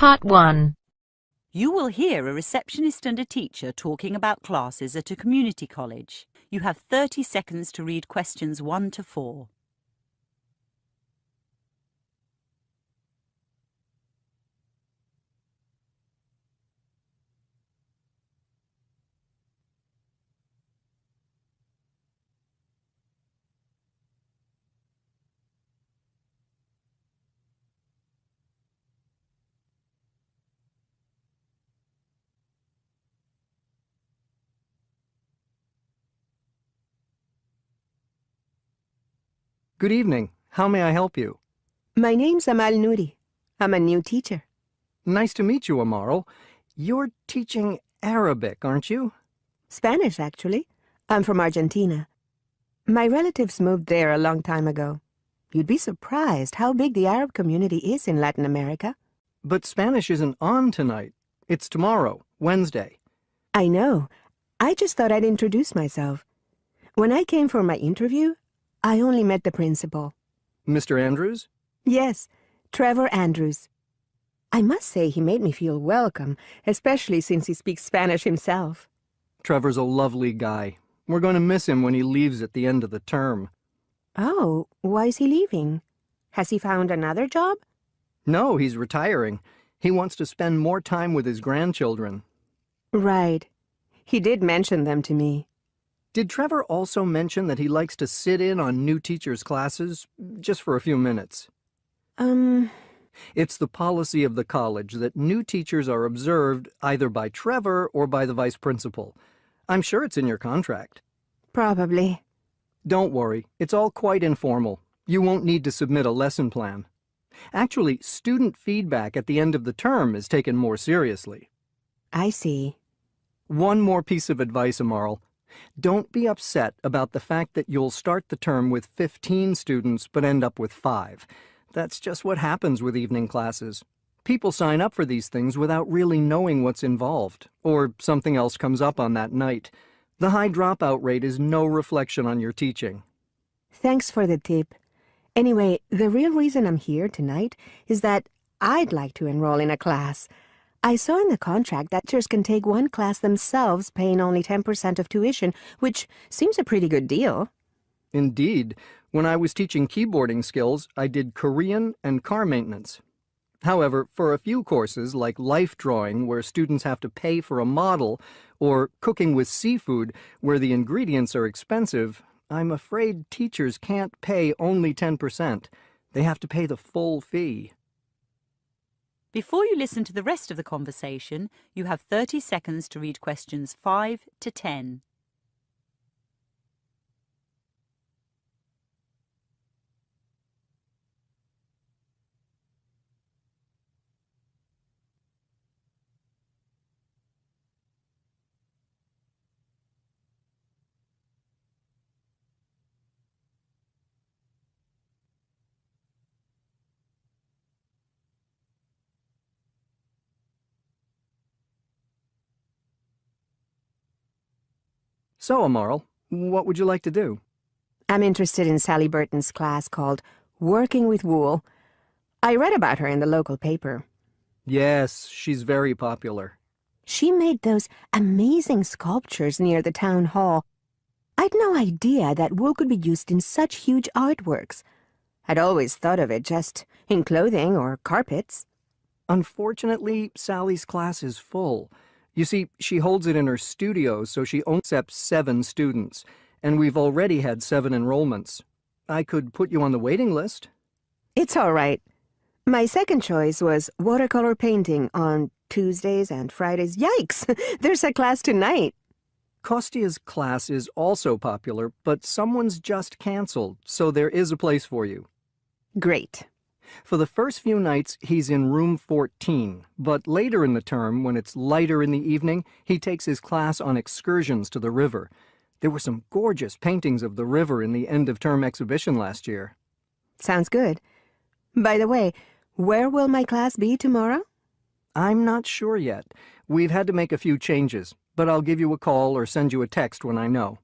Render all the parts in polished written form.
Part 1. You will hear a receptionist and a teacher talking about classes at a community college. You have 30 seconds to read questions 1 to 4. Good evening. How may I help you? My name's Amal Nouri. I'm a new teacher. Nice to meet you, Amaral. You're teaching Arabic, aren't you? Spanish, actually. I'm from Argentina. My relatives moved there a long time ago. You'd be surprised how big the Arab community is in Latin America. But Spanish isn't on tonight. It's tomorrow, Wednesday. I know. I just thought I'd introduce myself. When I came for my interview, I only met the principal. Mr. Andrews? Yes, Trevor Andrews. I must say he made me feel welcome, especially since he speaks Spanish himself. Trevor's a lovely guy. We're going to miss him when he leaves at the end of the term. Oh, why is he leaving? Has he found another job? No, he's retiring. He wants to spend more time with his grandchildren. Right. He did mention them to me. Did Trevor also mention that he likes to sit in on new teachers' classes, just for a few minutes? It's the policy of the college that new teachers are observed either by Trevor or by the vice principal. I'm sure it's in your contract. Probably. Don't worry, it's all quite informal. You won't need to submit a lesson plan. Actually, student feedback at the end of the term is taken more seriously. I see. One more piece of advice, Amaral. Don't be upset about the fact that you'll start the term with 15 students but end up with 5. That's just what happens with evening classes. People sign up for these things without really knowing what's involved, or something else comes up on that night. The high dropout rate is no reflection on your teaching. Thanks for the tip. Anyway, the real reason I'm here tonight is that I'd like to enroll in a class. I saw in the contract that teachers can take one class themselves, paying only 10% of tuition, which seems a pretty good deal. Indeed. When I was teaching keyboarding skills, I did Korean and car maintenance. However, for a few courses, like life drawing, where students have to pay for a model, or cooking with seafood, where the ingredients are expensive, I'm afraid teachers can't pay only 10%. They have to pay the full fee. Before you listen to the rest of the conversation, you have 30 seconds to read questions 5 to 10. So, Amaral, what would you like to do? I'm interested in Sally Burton's class called Working with Wool. I read about her in the local paper. Yes, she's very popular. She made those amazing sculptures near the town hall. I'd no idea that wool could be used in such huge artworks. I'd always thought of it just in clothing or carpets. Unfortunately, Sally's class is full. You see, she holds it in her studio, so she only accepts 7 students, and we've already had 7 enrollments. I could put you on the waiting list. It's all right. My second choice was watercolor painting on Tuesdays and Fridays. Yikes! There's a class tonight. Kostia's class is also popular, but someone's just canceled, so there is a place for you. Great. For the first few nights, he's in room 14, but later in the term, when it's lighter in the evening, he takes his class on excursions to the river. There were some gorgeous paintings of the river in the end-of-term exhibition last year. Sounds good. By the way, where will my class be tomorrow? I'm not sure yet. We've had to make a few changes, but I'll give you a call or send you a text when I know.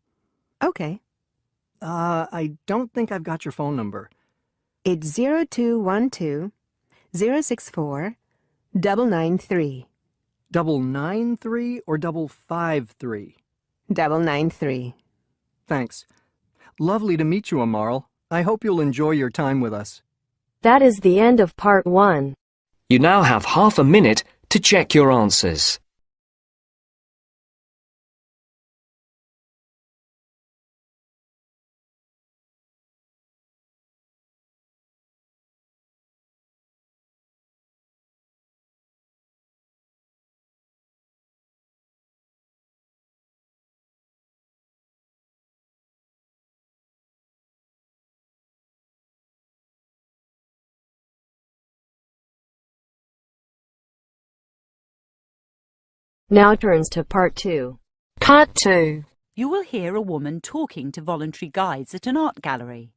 Okay. I don't think I've got your phone number. It's 0212 064 993. 993 or 553? 993. Thanks. Lovely to meet you, Amaral. I hope you'll enjoy your time with us. That is the end of part 1. You now have half a minute to check your answers. Now turns to part 2. Part 2. You will hear a woman talking to voluntary guides at an art gallery.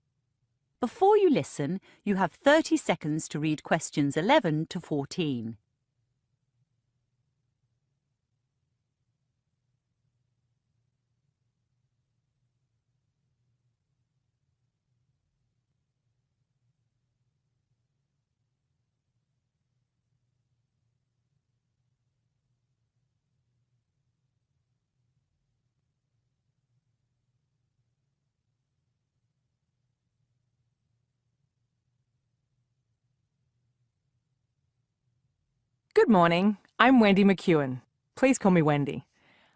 Before you listen, you have 30 seconds to read questions 11 to 14. Good morning, I'm Wendy McEwen. Please call me Wendy.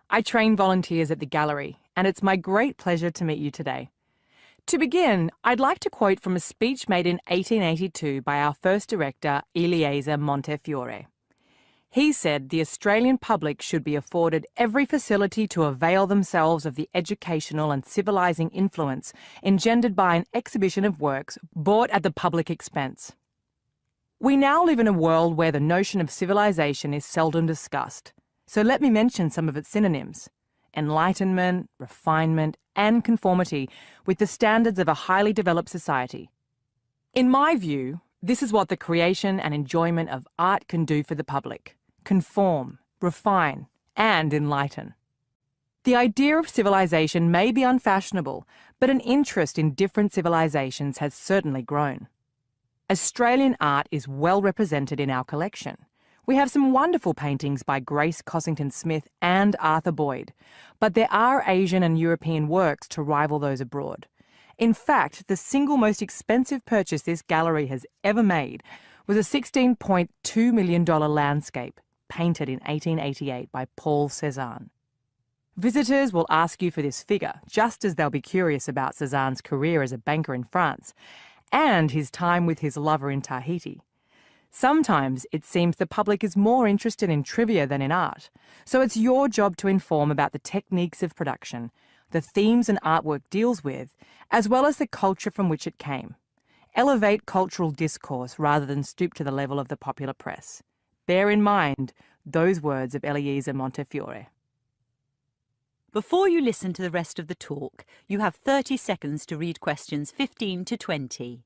I train volunteers at the gallery, and it's my great pleasure to meet you today. To begin, I'd like to quote from a speech made in 1882 by our first director, Eliezer Montefiore. He said the Australian public should be afforded every facility to avail themselves of the educational and civilising influence engendered by an exhibition of works bought at the public expense. We now live in a world where the notion of civilization is seldom discussed, so let me mention some of its synonyms: enlightenment, refinement, and conformity with the standards of a highly developed society. In my view, this is what the creation and enjoyment of art can do for the public: conform, refine, and enlighten. The idea of civilization may be unfashionable, but an interest in different civilizations has certainly grown. Australian art is well represented in our collection. We have some wonderful paintings by Grace Cossington-Smith and Arthur Boyd, but there are Asian and European works to rival those abroad. In fact, the single most expensive purchase this gallery has ever made was a $16.2 million landscape painted in 1888 by Paul Cézanne. Visitors will ask you for this figure, just as they'll be curious about Cézanne's career as a banker in France and his time with his lover in Tahiti. Sometimes it seems the public is more interested in trivia than in art, so it's your job to inform about the techniques of production, the themes an artwork deals with, as well as the culture from which it came. Elevate cultural discourse rather than stoop to the level of the popular press. Bear in mind those words of Eliezer Montefiore. Before you listen to the rest of the talk, you have 30 seconds to read questions 15 to 20.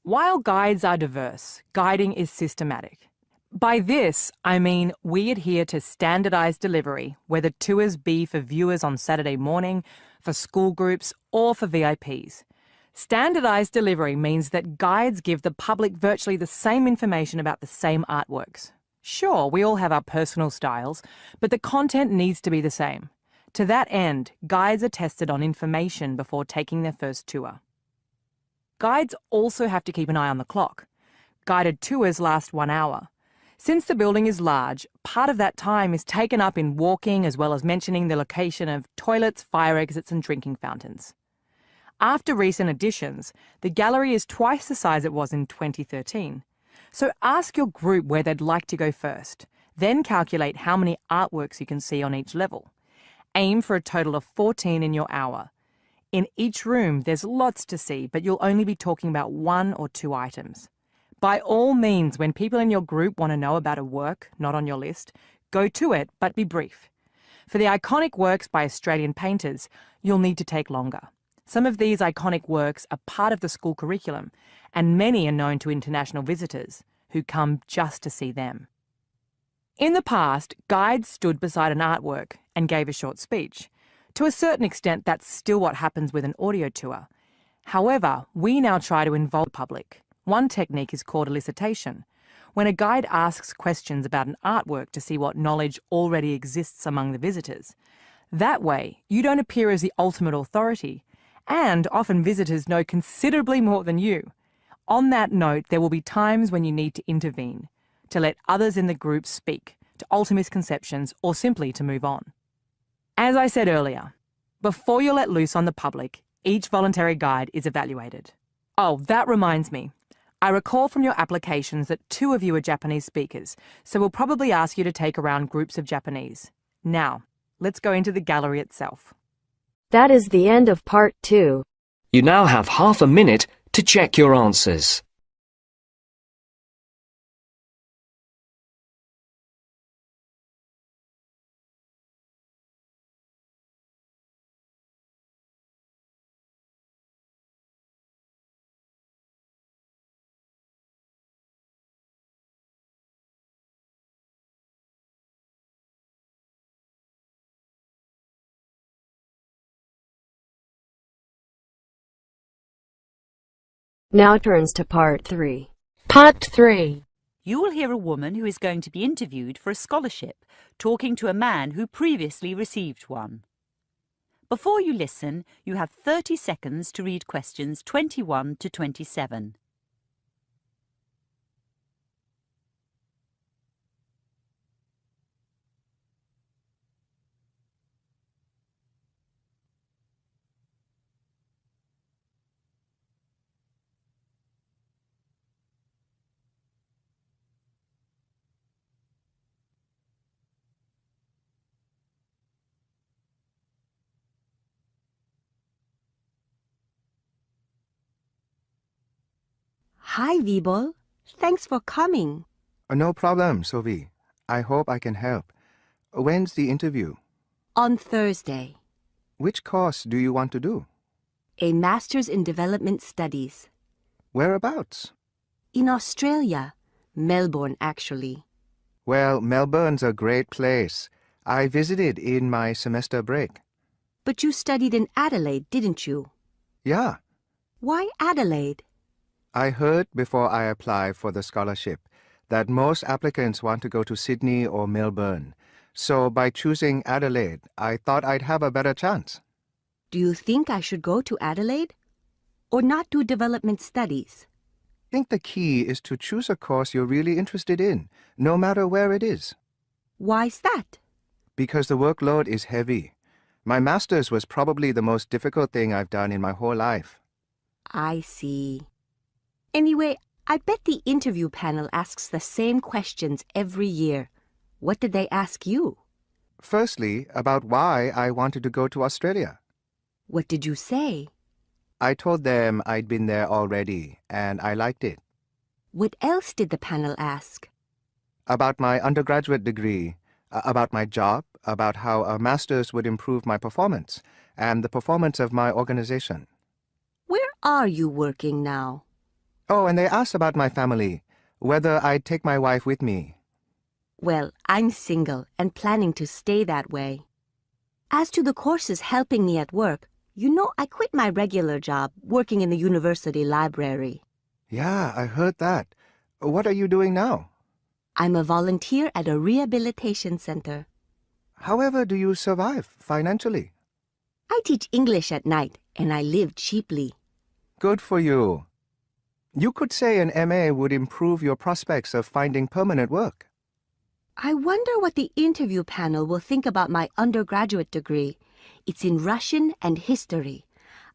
While guides are diverse, guiding is systematic. By this, I mean we adhere to standardised delivery, whether tours be for viewers on Saturday morning, for school groups, or for VIPs. Standardised delivery means that guides give the public virtually the same information about the same artworks. Sure, we all have our personal styles, but the content needs to be the same. To that end, guides are tested on information before taking their first tour. Guides also have to keep an eye on the clock. Guided tours last 1 hour. Since the building is large, part of that time is taken up in walking as well as mentioning the location of toilets, fire exits and drinking fountains. After recent additions, the gallery is twice the size it was in 2013. So ask your group where they'd like to go first. Then calculate how many artworks you can see on each level. Aim for a total of 14 in your hour. In each room, there's lots to see, but you'll only be talking about 1 or 2 items. By all means, when people in your group want to know about a work not on your list, go to it, but be brief. For the iconic works by Australian painters, you'll need to take longer. Some of these iconic works are part of the school curriculum, and many are known to international visitors who come just to see them. In the past, guides stood beside an artwork and gave a short speech. To a certain extent, that's still what happens with an audio tour. However, we now try to involve the public. One technique is called elicitation, when a guide asks questions about an artwork to see what knowledge already exists among the visitors. That way, you don't appear as the ultimate authority, and often visitors know considerably more than you. On that note, there will be times when you need to intervene, to let others in the group speak, to alter misconceptions, or simply to move on. As I said earlier, before you're let loose on the public, each voluntary guide is evaluated. Oh, that reminds me. I recall from your applications that 2 of you are Japanese speakers, so we'll probably ask you to take around groups of Japanese. Now, let's go into the gallery itself. That is the end of part 2. You now have half a minute to check your answers. Now turns to part 3. Part 3. You will hear a woman who is going to be interviewed for a scholarship talking to a man who previously received one. Before you listen, you have 30 seconds to read questions 21 to 27. Hi, Vibol. Thanks for coming. No problem, Sophie. I hope I can help. When's the interview? On Thursday, Which course do you want to do? a Master's in Development Studies. Whereabouts? In Australia. Melbourne, actually. Well, Melbourne's a great place. I visited in my semester break. But you studied in Adelaide, didn't you? Yeah, Why Adelaide? I heard before I applied for the scholarship that most applicants want to go to Sydney or Melbourne. So by choosing Adelaide, I thought I'd have a better chance. Do you think I should go to Adelaide? Or not do development studies? I think the key is to choose a course you're really interested in, no matter where it is. Why's that? Because the workload is heavy. My master's was probably the most difficult thing I've done in my whole life. I see. Anyway, I bet the interview panel asks the same questions every year. What did they ask you? Firstly, about why I wanted to go to Australia. What did you say? I told them I'd been there already, and I liked it. What else did the panel ask? About my undergraduate degree, about my job, about how a master's would improve my performance, and the performance of my organization. Where are you working now? Oh, and they asked about my family, whether I'd take my wife with me. Well, I'm single and planning to stay that way. As to the courses helping me at work, you know I quit my regular job working in the university library. Yeah, I heard that. What are you doing now? I'm a volunteer at a rehabilitation center. However do you survive financially? I teach English at night and I live cheaply. Good for you. You could say an MA would improve your prospects of finding permanent work. I wonder what the interview panel will think about my undergraduate degree. It's in Russian and history.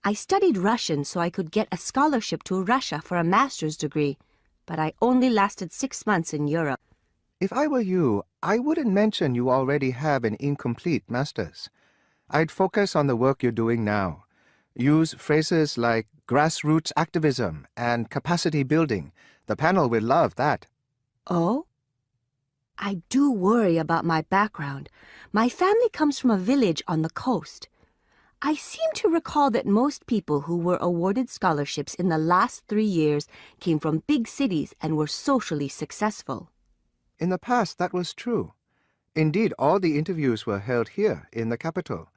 I studied Russian so I could get a scholarship to Russia for a master's degree, but I only lasted 6 months in Europe. If I were you, I wouldn't mention you already have an incomplete master's. I'd focus on the work you're doing now. Use phrases like grassroots activism and capacity building. The panel will love that. Oh? I do worry about my background. My family comes from a village on the coast. I seem to recall that most people who were awarded scholarships in the last 3 years came from big cities and were socially successful. In the past, that was true. Indeed, all the interviews were held here in the capital.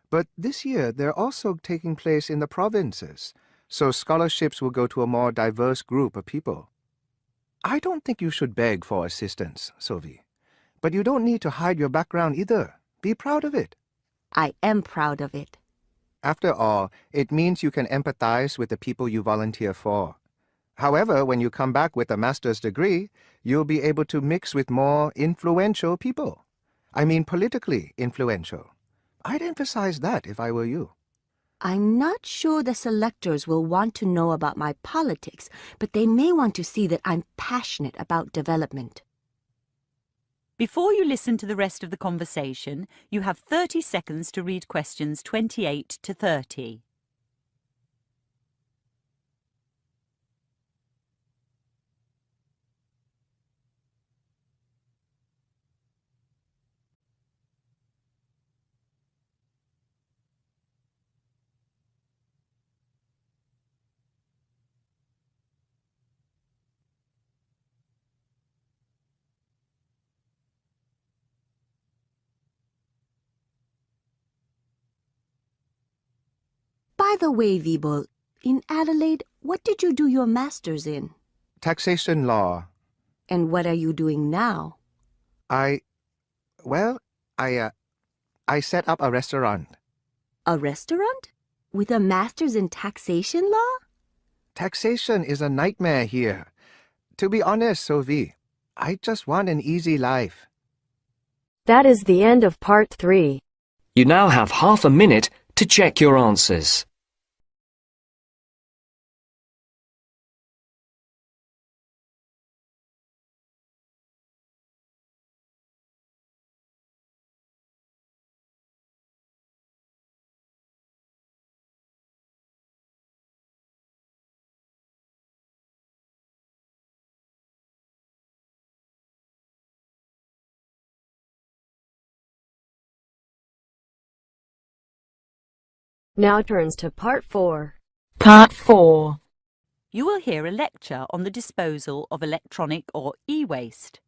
But this year, they're also taking place in the provinces, so scholarships will go to a more diverse group of people. I don't think you should beg for assistance, Sophie. But you don't need to hide your background either. Be proud of it. I am proud of it. After all, it means you can empathize with the people you volunteer for. However, when you come back with a master's degree, you'll be able to mix with more influential people. I mean politically influential. I'd emphasize that if I were you. I'm not sure the selectors will want to know about my politics, but they may want to see that I'm passionate about development. Before you listen to the rest of the conversation, you have 30 seconds to read questions 28 to 30. By the way, Vibol, in Adelaide, what did you do your master's in? Taxation law. And what are you doing now? I set up a restaurant. A restaurant? With a master's in taxation law? Taxation is a nightmare here. To be honest, Sophie, I just want an easy life. That is the end of part 3. You now have half a minute to check your answers. Now turns to part 4. Part 4. You will hear a lecture on the disposal of electronic or e-waste.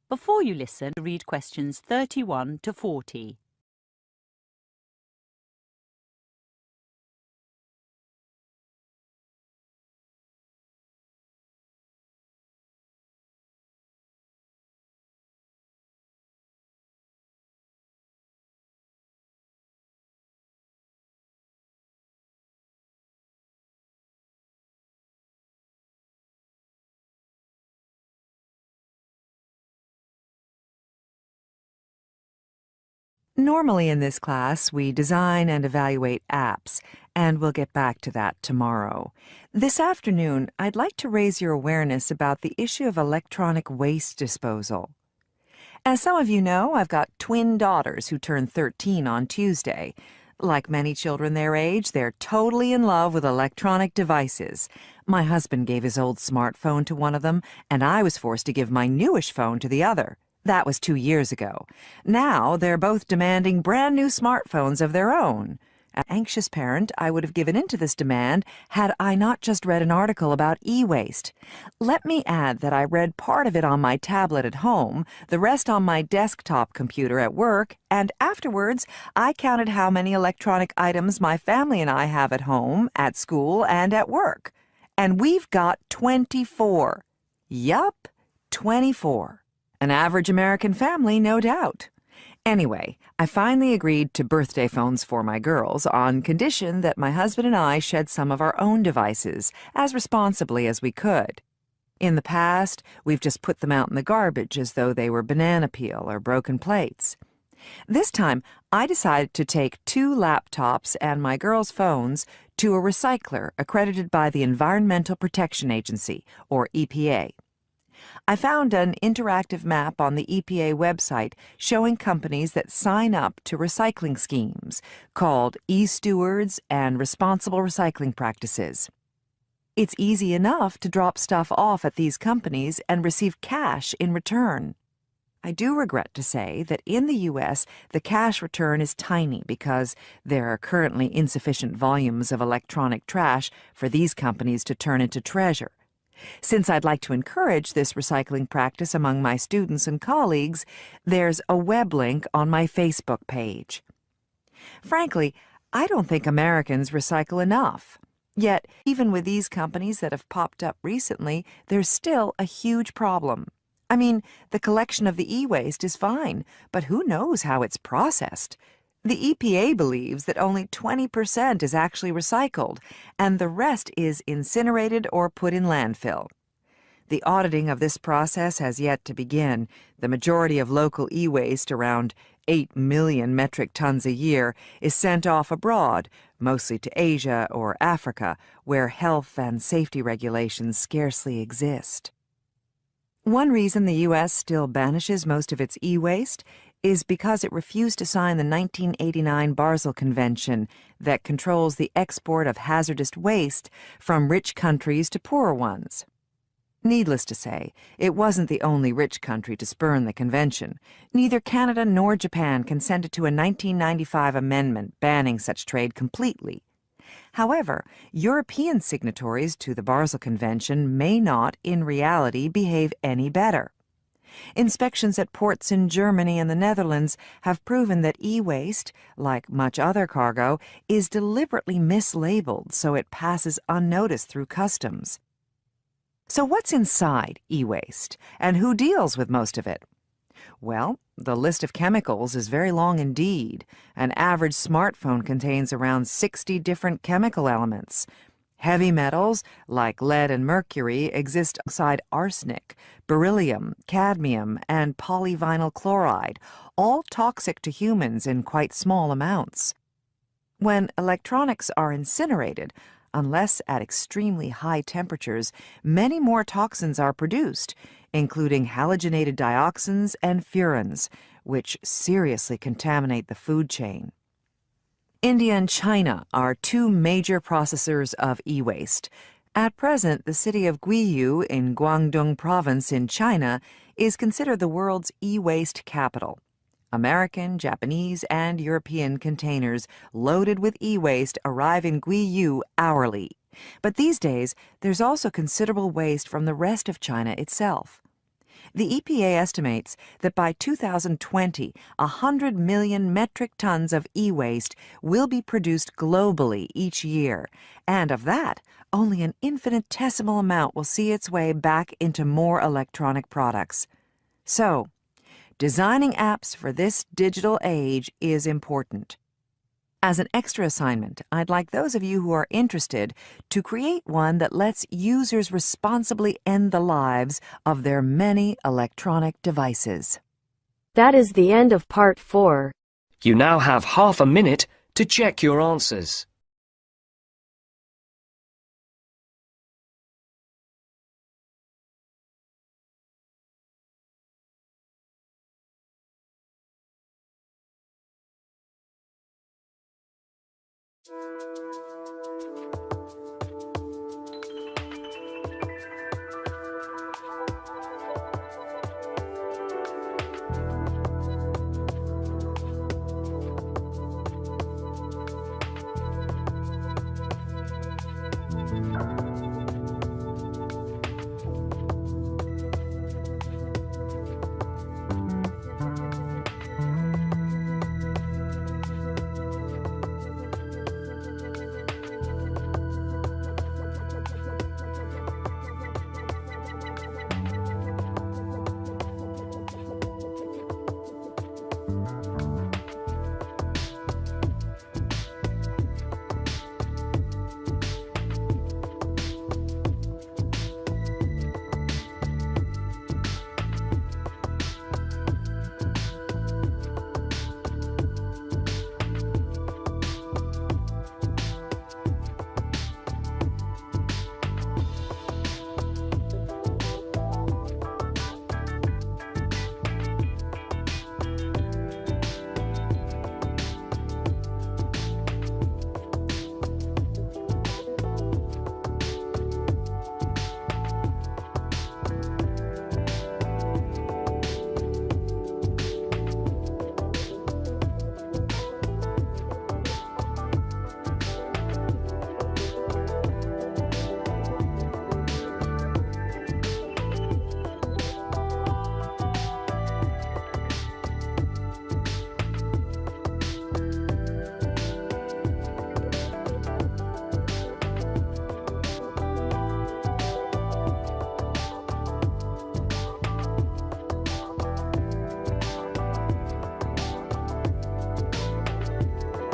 Before you listen, read questions 31 to 40. Normally in this class, we design and evaluate apps, and we'll get back to that tomorrow. This afternoon, I'd like to raise your awareness about the issue of electronic waste disposal. As some of you know, I've got twin daughters who turn 13 on Tuesday. Like many children their age, they're totally in love with electronic devices. My husband gave his old smartphone to one of them, and I was forced to give my newish phone to the other. That was 2 years ago. Now they're both demanding brand new smartphones of their own. An anxious parent, I would have given in to this demand had I not just read an article about e-waste. Let me add that I read part of it on my tablet at home, the rest on my desktop computer at work, and afterwards I counted how many electronic items my family and I have at home, at school, and at work. And we've got 24. Yup, 24. An average American family, no doubt. Anyway, I finally agreed to birthday phones for my girls on condition that my husband and I shed some of our own devices as responsibly as we could. In the past, we've just put them out in the garbage as though they were banana peel or broken plates. This time, I decided to take 2 laptops and my girls' phones to a recycler accredited by the Environmental Protection Agency, or EPA. I found an interactive map on the EPA website showing companies that sign up to recycling schemes called e-Stewards and Responsible Recycling Practices. It's easy enough to drop stuff off at these companies and receive cash in return. I do regret to say that in the U.S., the cash return is tiny because there are currently insufficient volumes of electronic trash for these companies to turn into treasure. Since I'd like to encourage this recycling practice among my students and colleagues, there's a web link on my Facebook page. Frankly, I don't think Americans recycle enough. Yet, even with these companies that have popped up recently, there's still a huge problem. I mean, the collection of the e-waste is fine, but who knows how it's processed? The EPA believes that only 20% is actually recycled, and the rest is incinerated or put in landfill. The auditing of this process has yet to begin. The majority of local e-waste, around 8 million metric tons a year, is sent off abroad, mostly to Asia or Africa, where health and safety regulations scarcely exist. One reason the U.S. still banishes most of its e-waste is because it refused to sign the 1989 Basel Convention that controls the export of hazardous waste from rich countries to poorer ones. Needless to say, it wasn't the only rich country to spurn the convention. Neither Canada nor Japan consented to a 1995 amendment banning such trade completely. However, European signatories to the Basel Convention may not, in reality, behave any better. Inspections at ports in Germany and the Netherlands have proven that e-waste, like much other cargo, is deliberately mislabeled so it passes unnoticed through customs. So what's inside e-waste, and who deals with most of it? Well, the list of chemicals is very long indeed. An average smartphone contains around 60 different chemical elements. Heavy metals, like lead and mercury, exist alongside arsenic, beryllium, cadmium, and polyvinyl chloride, all toxic to humans in quite small amounts. When electronics are incinerated, unless at extremely high temperatures, many more toxins are produced, including halogenated dioxins and furans, which seriously contaminate the food chain. India and China are two major processors of e-waste. At present, the city of Guiyou in Guangdong Province in China is considered the world's e-waste capital. American, Japanese, and European containers loaded with e-waste arrive in Guiyou hourly. But these days, there's also considerable waste from the rest of China itself. The EPA estimates that by 2020, 100 million metric tons of e-waste will be produced globally each year, and of that, only an infinitesimal amount will see its way back into more electronic products. So, designing apps for this digital age is important. As an extra assignment, I'd like those of you who are interested to create one that lets users responsibly end the lives of their many electronic devices. That is the end of part 4. You now have half a minute to check your answers.